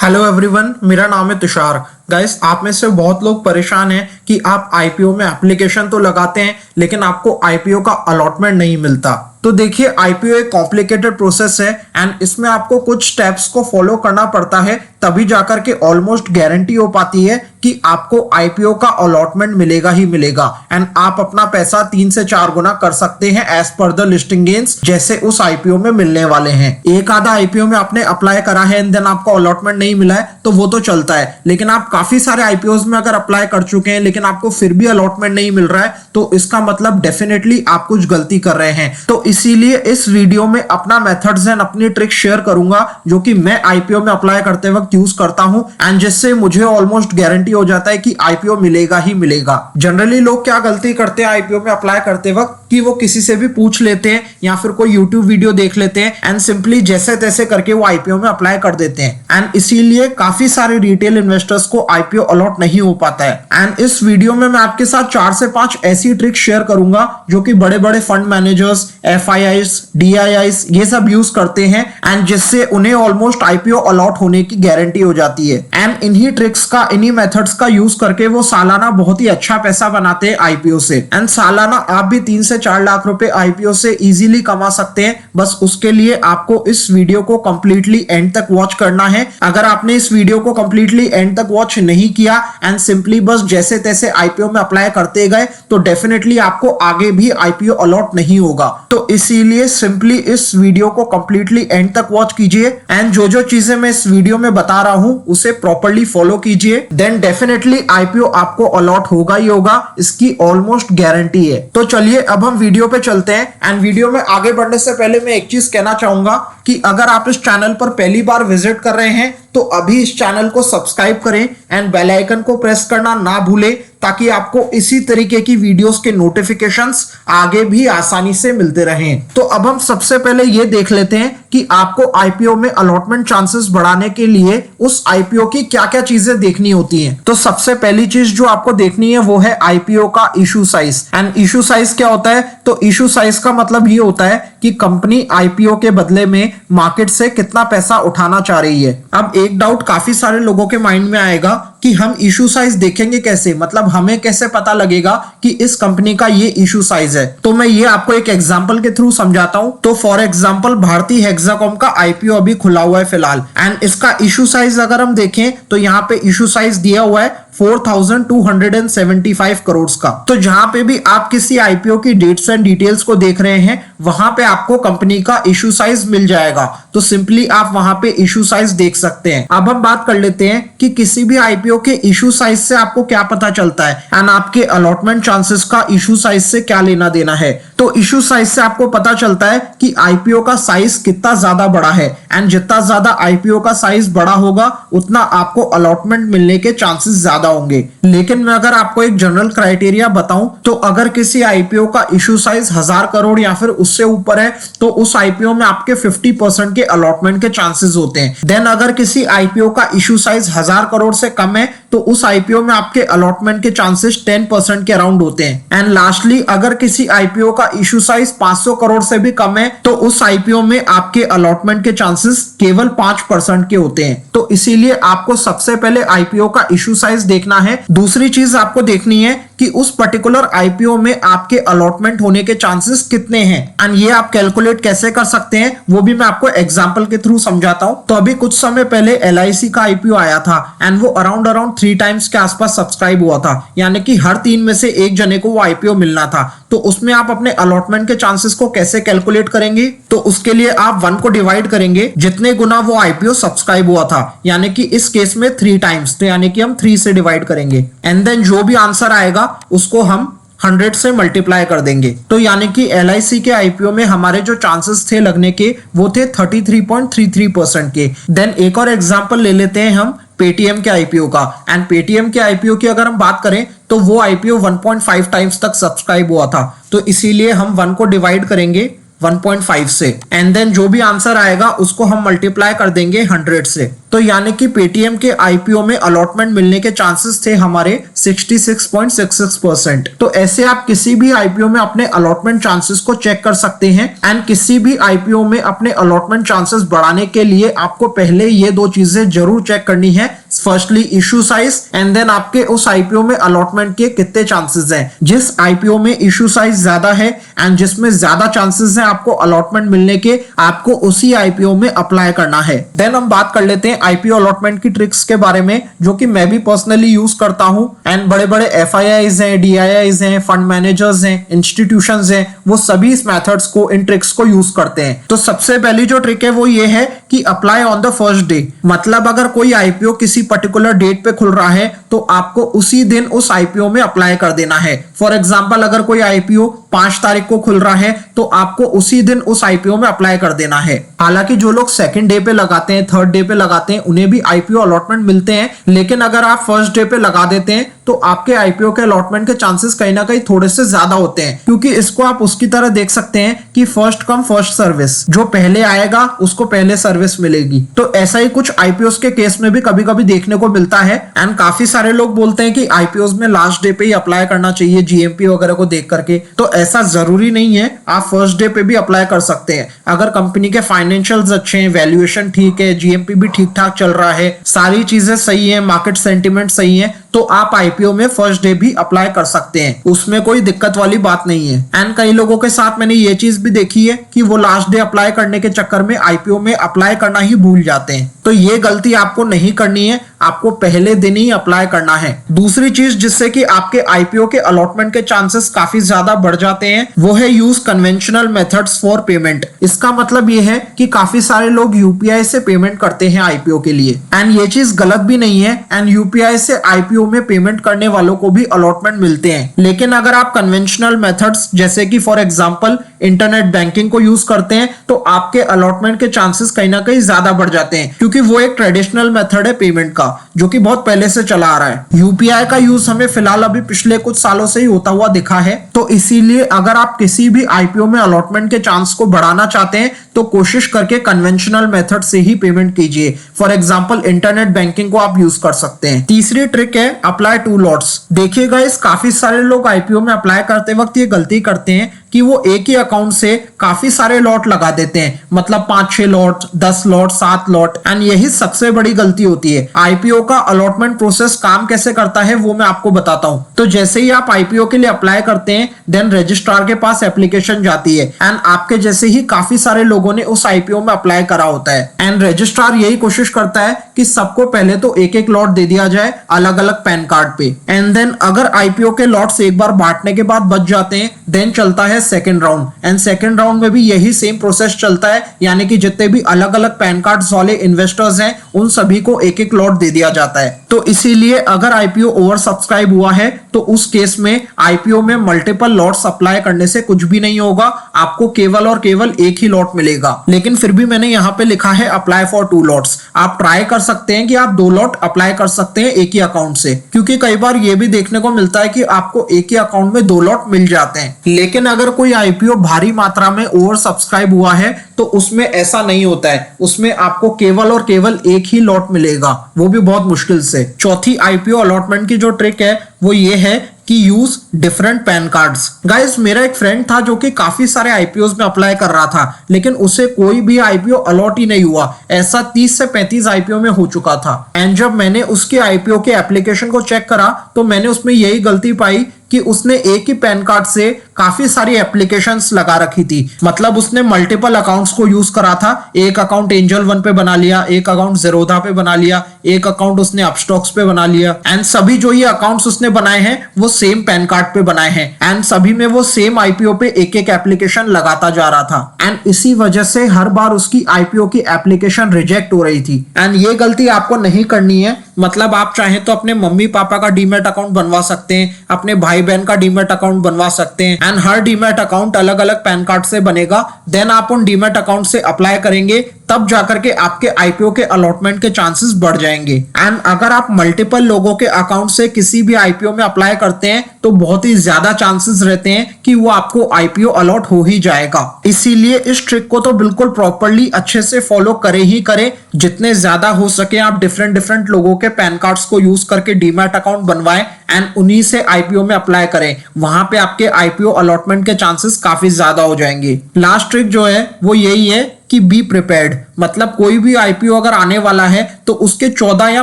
Hello everyone, मेरा नाम है तुषार। गाइस, आप में से बहुत लोग परेशान हैं कि आप आईपीओ में एप्लीकेशन तो लगाते हैं लेकिन आपको आईपीओ का अलॉटमेंट नहीं मिलता। तो देखिए, आईपीओ एक कॉम्प्लिकेटेड प्रोसेस है एंड इसमें आपको कुछ स्टेप्स को फॉलो करना पड़ता है, तभी जाकर के ऑलमोस्ट गारंटी हो पाती है कि आपको आईपीओ का अलॉटमेंट मिलेगा ही मिलेगा एंड आप अपना पैसा 3 से 4 गुना कर सकते हैं as per the listing gains, जैसे उस आईपीओ में मिलने वाले हैं। एक आधा आईपीओ में आपने अप्लाई करा है एंड देन आपको अलॉटमेंट नहीं मिला है तो वो तो चलता है, लेकिन आप काफी सारे आईपीओ में अगर अप्लाई कर चुके हैं लेकिन आपको फिर भी अलॉटमेंट नहीं मिल रहा है तो इसका मतलब डेफिनेटली आप कुछ गलती कर रहे हैं। तो इसीलिए इस वीडियो में अपना मेथड्स एंड अपनी ट्रिक शेयर करूंगा जो कि मैं आईपीओ में अप्लाई करते वक्त यूज करता हूं एंड जिससे मुझे ऑलमोस्ट गारंटी हो जाता है कि आईपीओ मिलेगा ही मिलेगा। जनरली लोग क्या गलती करते हैं आईपीओ में अप्लाई करते वक्त कि वो किसी से भी पूछ लेते हैं या फिर कोई यूट्यूब वीडियो देख लेते हैं एंड सिंपली जैसे तैसे करके वो आईपीओ में अप्लाई कर देते हैं एंड इसीलिए काफी सारे रिटेल इन्वेस्टर्स को आईपीओ अलॉट नहीं हो पाता है। एंड इस वीडियो में मैं आपके साथ 4 से 5 ऐसी ट्रिक शेयर करूंगा जो कि बड़े बड़े फंड मैनेजर्स, एफआईआईस, डीआईआईस ये सब यूज करते हैं एंड जिससे उन्हें ऑलमोस्ट आईपीओ अलॉट होने की गारंटी हो जाती है। एंड इन्हीं ट्रिक्स का, इन्हीं मेथड्स का यूज करके वो सालाना बहुत ही अच्छा पैसा बनाते हैं आईपीओ से एंड सालाना आप भी 3 से 4 लाख रुपए आईपीओ से इजीली कमा सकते हैं। बस उसके लिए आपको इस वीडियो को कंप्लीटली एंड तक वॉच करना है। अगर आपने इस वीडियो को कंप्लीटली एंड तक वॉच नहीं किया एंड सिंपली बस जैसे तैसे आईपीओ में अप्लाई करते गए तो डेफिनेटली आपको आगे भी आईपीओ अलॉट नहीं होगा। तो इसीलिए सिंपली इस वीडियो को कंप्लीटली एंड तक वॉच कीजिए एंड जो जो चीजें मैं इस वीडियो में बता रहा हूं उसे प्रॉपर्ली फॉलो कीजिए, देन डेफिनेटली आईपीओ आपको अलॉट होगा ही होगा, इसकी ऑलमोस्ट गारंटी है। तो चलिए अब हम वीडियो पे चलते हैं एंड वीडियो में आगे बढ़ने से पहले मैं एक चीज कहना चाहूंगा कि अगर आप इस चैनल पर पहली बार विजिट कर रहे हैं तो अभी इस चैनल को सब्सक्राइब करें एंड बेल आइकन को प्रेस करना ना भूलें ताकि आपको इसी तरीके की वीडियोस के नोटिफिकेशंस आगे भी आसानी से मिलते रहें। तो अब हम सबसे पहले ये देख लेते हैं कि आपको आईपीओ में अलॉटमेंट चांसेस बढ़ाने के लिए उस आईपीओ की क्या क्या चीजें देखनी होती हैं। तो सबसे पहली चीज जो आपको देखनी है वो है आईपीओ का issue size. And issue size क्या होता है? तो इशू साइज का मतलब ये होता है कि कंपनी आईपीओ के बदले में मार्केट से कितना पैसा उठाना चाह रही है। अब एक डाउट काफी सारे लोगों के माइंड में आएगा कि हम इशू साइज देखेंगे कैसे, मतलब हमें कैसे पता लगेगा कि इस कंपनी का ये इशू साइज है। तो मैं ये आपको एक एग्जांपल के थ्रू समझाता हूं। तो फॉर एग्जांपल भारतीय हेक्साकॉम का आईपीओ अभी खुला हुआ है फिलहाल एंड इसका इशू साइज अगर हम देखें तो यहाँ पे इशू साइज दिया हुआ है 4,275 करोड़ का। तो जहां पे भी आप किसी आईपीओ की डेट्स एंड डिटेल्स को देख रहे हैं वहां पे आपको कंपनी का इशू साइज मिल जाएगा। तो सिंपली आप वहां पे इशू साइज देख सकते हैं। अब हम बात कर लेते हैं कि किसी भी आईपीओ के इशू साइज से आपको क्या पता चलता है एंड आपके अलॉटमेंट चांसेस का इशू साइज से क्या लेना देना है। तो इशू साइज से आपको पता चलता है कि आईपीओ का साइज कितना ज्यादा बड़ा है एंड जितना ज्यादा आईपीओ का साइज बड़ा होगा उतना आपको अलॉटमेंट मिलने के चांसेस ज्यादा होंगे। लेकिन मैं अगर आपको एक जनरल क्राइटेरिया बताऊं तो अगर किसी आईपीओ का इशू साइज 1000 करोड़ या फिर उससे ऊपर है तो उस आईपीओ में आपके 50% के अलॉटमेंट के चांसेस होते हैं। देन अगर किसी आईपीओ का इशू साइज 1000 करोड़ से कम है तो उस आईपीओ में आपके अलॉटमेंट के चांसेस 10% के अराउंड होते हैं। एंड लास्टली अगर किसी आईपीओ का इशू साइज 500 करोड़ से भी कम है तो उस आईपीओ में आपके अलॉटमेंट के चांसेस केवल 5% के होते हैं। तो इसीलिए आपको सबसे पहले आईपीओ का इशू साइज देखना है। दूसरी चीज आपको देखनी है कि उस पर्टिकुलर आईपीओ में आपके अलॉटमेंट होने के चांसेस कितने हैं एंड ये आप कैलकुलेट कैसे कर सकते हैं वो भी मैं आपको एग्जांपल के थ्रू समझाता हूं। तो अभी कुछ समय पहले एलआईसी का आईपीओ आया था एंड वो अराउंड 3 टाइम्स के आसपास सब्सक्राइब हुआ था, यानी कि हर 3 में से एक जने को वो आईपीओ मिलना था। तो उसमें आप अपने अलॉटमेंट के चांसेस को कैसे कैलकुलेट करेंगे? तो उसके लिए आप 1 को डिवाइड करेंगे जितने गुना वो आईपीओ सब्सक्राइब हुआ था, यानी कि इस केस में 3 टाइम्स, तो यानी कि हम 3 से डिवाइड करेंगे एंड देन जो भी आंसर आएगा उसको हम 100 से मल्टीप्लाई कर देंगे। तो यानी कि एलआईसी के आईपीओ में हमारे जो चांसेस थे लगने के वो थे 33.33% के। देन एक और एग्जांपल ले लेते हैं हम पेटीएम के आईपीओ का एंड पेटीएम के आईपीओ की अगर हम बात करें तो वो आईपीओ 1.5 टाइम्स तक सब्सक्राइब हुआ था। तो इसीलिए हम 1 को डिवाइड करेंगे 1.5 से, एंड देन जो भी आंसर आएगा उसको हम मल्टीप्लाई कर देंगे 100 से। तो यानी कि पेटीएम के आईपीओ में अलॉटमेंट मिलने के चांसेस थे हमारे 66.66%। तो ऐसे आप किसी भी आईपीओ में अपने अलॉटमेंट चांसेस को चेक कर सकते हैं। एंड किसी भी आईपीओ में अपने अलॉटमेंट चांसेस बढ़ाने के लिए आपको पहले ये दो चीजें जरूर चेक करनी है। Firstly issue size, and then आपके उस आईपीओ में अलॉटमेंट के कितने चांसेस हैं। जिस आईपीओ में इशू साइज ज्यादा है एंड जिसमें ज्यादा चांसेस हैं आपको अलॉटमेंट मिलने के, आपको उसी आईपीओ में अप्लाई करना है। देन हम बात कर लेते हैं आईपीओ अलॉटमेंट की ट्रिक्स के बारे में, जो कि मैं भी पर्सनली यूज करता हूं। एंड बड़े बड़े एफआईआईज हैं, डीआईआईज हैं, फंड मैनेजर्स हैं, इंस्टीट्यूशंस हैं, वो सभी इस मेथड्स को, इन ट्रिक्स को यूज करते हैं। तो सबसे पहली जो ट्रिक है वो ये है कि apply on the first day. मतलब अगर कोई आईपीओ किसी पर्टिकुलर डेट पे खुल रहा है तो आपको उसी दिन उस आईपीओ में अप्लाई कर देना है। फॉर एग्जांपल अगर कोई आईपीओ 5 तारीख को खुल रहा है तो आपको उसी दिन उस आईपीओ में अप्लाई कर देना है। हालांकि जो लोग सेकंड डे पे लगाते हैं, थर्ड डे पे लगाते हैं, उन्हें भी आईपीओ अलॉटमेंट मिलते हैं, लेकिन अगर आप फर्स्ट डे पे लगा देते हैं तो आपके आईपीओ के अलॉटमेंट के चांसेस कहीं ना कहीं थोड़े से ज्यादा होते हैं, क्योंकि इसको आप उसकी तरह देख सकते हैं कि फर्स्ट कम फर्स्ट सर्विस, जो पहले आएगा उसको पहले सर्विस मिलेगी। तो ऐसा ही कुछ आईपीओ के केस में भी कभी कभी देखने को मिलता है। एंड काफी सारे लोग बोलते हैं कि आईपीओ में लास्ट डे पे ही अप्लाई करना चाहिए जीएमपी वगैरह को देख करके, तो ऐसा जरूरी नहीं है। आप फर्स्ट डे पे भी अप्लाई कर सकते हैं। अगर कंपनी के फाइनेंशियल्स अच्छे हैं, वैल्यूएशन ठीक है, जीएमपी भी ठीक ठाक चल रहा है, सारी चीजें सही है, मार्केट सेंटिमेंट सही है, तो आप आईपीओ में फर्स्ट डे भी अप्लाई कर सकते हैं। उसमें कोई दिक्कत वाली बात नहीं है। एंड कई लोगों के साथ मैंने ये चीज भी देखी है कि वो लास्ट डे अप्लाई करने के चक्कर में आईपीओ में अप्लाई करना ही भूल जाते हैं। तो ये गलती आपको नहीं करनी है, आपको पहले दिन ही अप्लाई करना है। दूसरी चीज जिससे कि आपके आईपीओ के अलॉटमेंट के चांसेस काफी ज्यादा बढ़ जाते हैं वो है use conventional methods for payment. इसका मतलब ये है कि काफी सारे लोग यूपीआई से पेमेंट करते हैं आईपीओ के लिए, एंड ये चीज गलत भी नहीं है। एंड यूपीआई से आईपीओ में पेमेंट करने वालों को भी अलॉटमेंट मिलते हैं। लेकिन अगर आप कन्वेंशनल मेथड्स जैसे कि फॉर एग्जांपल इंटरनेट बैंकिंग को यूज करते हैं तो आपके अलॉटमेंट के चांसेस कहीं ना कहीं ज्यादा बढ़ जाते हैं, क्योंकि वो एक ट्रेडिशनल मेथड है पेमेंट का जो कि बहुत पहले से चला आ रहा है। यूपीआई का यूज हमें फिलहाल अभी पिछले कुछ सालों से ही होता हुआ दिखा है। तो इसीलिए अगर आप किसी भी आईपीओ में अलॉटमेंट के चांस को बढ़ाना चाहते हैं तो कोशिश करके कन्वेंशनल मेथड से ही पेमेंट कीजिए। फॉर एग्जांपल इंटरनेट बैंकिंग को आप यूज कर सकते हैं। तीसरी ट्रिक है अप्लाई 2 लॉट्स। देखिए गाइस, काफी सारे लोग आईपीओ में अप्लाई करते वक्त ये गलती करते हैं कि वो एक ही अकाउंट से काफी सारे लॉट लगा देते हैं, मतलब 5-6 लॉट, 10 लॉट, 7 लॉट। एंड यही सबसे बड़ी गलती होती है। आईपीओ का अलॉटमेंट प्रोसेस काम कैसे करता है वो मैं आपको बताता हूं। तो जैसे ही आप आईपीओ के लिए अप्लाई करते हैं, देन रजिस्ट्रार के पास एप्लीकेशन जाती है, एंड आपके जैसे ही काफी सारे लोगों ने उस आईपीओ में अप्लाई करा होता है। एंड रजिस्ट्रार यही कोशिश करता है कि सबको पहले तो एक एक लॉट दे दिया जाए अलग अलग पैन कार्ड पे। एंड देन अगर आईपीओ के लॉट्स एक बार बांटने के बाद बच जाते हैं, देन चलता है second round. And second round में भी यही सेम प्रोसेस चलता है, यानी कि जितने भी अलग अलग पैन कार्ड्स वाले इन्वेस्टर्स हैं उन सभी को एक एक लॉट दे दिया जाता है। तो इसीलिए अगर आईपीओ ओवर सब्सक्राइब हुआ है तो उस केस में आईपीओ में मल्टीपल लॉट्स अप्लाई करने से कुछ भी नहीं होगा, आपको केवल और केवल एक ही लॉट मिलेगा। लेकिन फिर भी मैंने यहाँ पे लिखा है अप्लाई फॉर 2 लॉट्स। आप ट्राई कर सकते हैं कि आप 2 लॉट अप्लाई कर सकते हैं एक ही अकाउंट से, क्योंकि कई बार ये भी देखने को मिलता है कि आपको एक ही अकाउंट में 2 लॉट मिल जाते हैं। लेकिन अगर कोई आईपीओ भारी मात्रा में ओवर सब्सक्राइब हुआ है तो उसमें ऐसा नहीं होता है, उसमें आपको केवल और केवल एक ही लॉट मिलेगा, वो भी बहुत मुश्किल से। चौथी आईपीओ अलॉटमेंट की जो ट्रिक है वो ये है कि use different pan cards. Guys, मेरा एक फ्रेंड था जो कि काफी सारे आईपीओ में अप्लाई कर रहा था, लेकिन उसे कोई भी आईपीओ अलॉट ही नहीं हुआ। ऐसा 30 से 35 आईपीओ में हो चुका था। एंड जब मैंने उसके आईपीओ के एप्लीकेशन को चेक करा तो मैंने उसमें यही गलती पाई कि उसने एक ही पैन कार्ड से काफी सारी एप्लीकेशंस लगा रखी थी। मतलब उसने मल्टीपल अकाउंट्स को यूज करा था। एक अकाउंट एंजल वन पे बना लिया, एक अकाउंट जेरोधा पे बना लिया, एक अकाउंट उसने अपस्टॉक्स पे बना लिया। एंड सभी जो ये अकाउंट्स उसने बनाए हैं वो सेम पैन कार्ड पे बनाए हैं, एंड सभी में वो सेम आईपीओ पे एक एक एप्लीकेशन लगाता जा रहा था। एंड इसी वजह से हर बार उसकी आईपीओ की एप्लीकेशन रिजेक्ट हो रही थी। एंड ये गलती आपको नहीं करनी है। मतलब आप चाहें तो अपने मम्मी पापा का डीमैट अकाउंट बनवा सकते हैं, अपने भाई बहन का डीमैट अकाउंट बनवा सकते हैं एंड हर डीमैट अकाउंट अलग अलग पैन कार्ड से बनेगा। देन आप उन डीमैट अकाउंट से अप्लाई करेंगे, तब जाकर के आपके आईपीओ के अलॉटमेंट के चांसेस बढ़ जाएंगे। एंड अगर आप मल्टीपल लोगों के अकाउंट से किसी भी आईपीओ में अप्लाई करते हैं तो बहुत ही ज्यादा चांसेस रहते हैं कि वो आपको आईपीओ अलॉट हो ही जाएगा। इसीलिए इस ट्रिक को तो बिल्कुल प्रॉपर्ली अच्छे से फॉलो करे ही करे। जितने ज्यादा हो सके आप डिफरेंट डिफरेंट लोगों के पैन कार्ड्स को यूज करके डीमैट अकाउंट बनवाएं एंड उन्हीं से आईपीओ में अप्लाई करें। वहां पे आपके आईपीओ अलॉटमेंट के चांसेस काफी ज्यादा हो जाएंगे। लास्ट ट्रिक जो है वो यही है कि बी प्रिपेयर्ड, मतलब कोई भी आईपीओ अगर आने वाला है तो उसके 14 या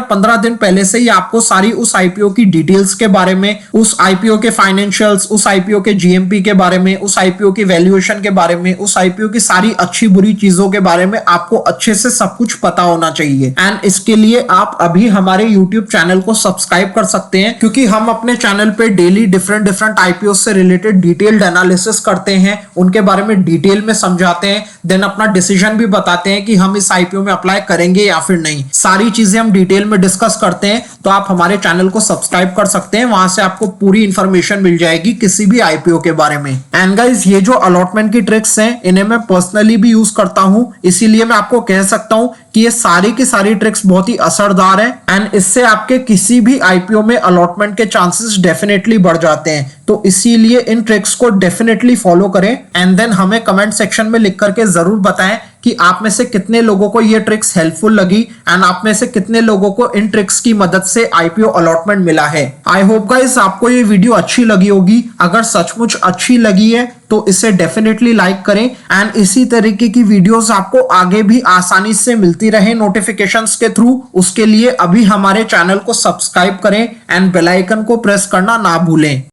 15 दिन पहले से ही आपको सारी उस आईपीओ की डिटेल्स के बारे में, उस आईपीओ के फाइनेंशियल्स, उस आईपीओ के जीएमपी के बारे में, उस आईपीओ की वैल्यूएशन के बारे में, उस आईपीओ की सारी अच्छी बुरी चीजों के बारे में आपको अच्छे से सब कुछ पता होना चाहिए। एंड इसके लिए आप अभी हमारे यूट्यूब चैनल को सब्सक्राइब कर सकते हैं, क्योंकि हम अपने चैनल पे डेली डिफरेंट डिफरेंट आईपीओ से रिलेटेड डिटेल्ड एनालिसिस करते हैं, उनके बारे में डिटेल में समझाते हैं, देन अपना डिसीजन भी बताते हैं कि हम इस आईपीओ में अप्लाई करेंगे या फिर नहीं। सारी चीजें हम डिटेल में डिस्कस करते हैं। तो आप हमारे चैनल को सब्सक्राइब कर सकते हैं, वहां से आपको पूरी इंफॉर्मेशन मिल जाएगी किसी भी आईपीओ के बारे में। एंड गाइस, ये जो अलॉटमेंट की ट्रिक्स हैं इन्हें मैं पर्सनली भी यूज करता हूं, इसीलिए मैं आपको कह सकता हूं कि ये सारी की सारी ट्रिक्स बहुत ही असरदार है एंड इससे आपके किसी भी आईपीओ में अलॉटमेंट के चांसेस डेफिनेटली बढ़ जाते हैं। तो इसीलिए इन ट्रिक्स को डेफिनेटली फॉलो करें एंड देन हमें कमेंट सेक्शन में लिख करके जरूर बताएं कि आप में से कितने लोगों को ये ट्रिक्स हेल्पफुल लगी एंड आप में से कितने लोगों को इन ट्रिक्स की मदद से आईपीओ अलॉटमेंट मिला है। आई होप गाइस आपको ये वीडियो अच्छी लगी होगी। अगर सचमुच अच्छी लगी है तो इसे डेफिनेटली लाइक करें एंड इसी तरीके की वीडियोस आपको आगे भी आसानी से मिलती रहे नोटिफिकेशंस के थ्रू। उसके लिए अभी हमारे चैनल को सब्सक्राइब करें एंड बेल आइकन को प्रेस करना ना भूलें।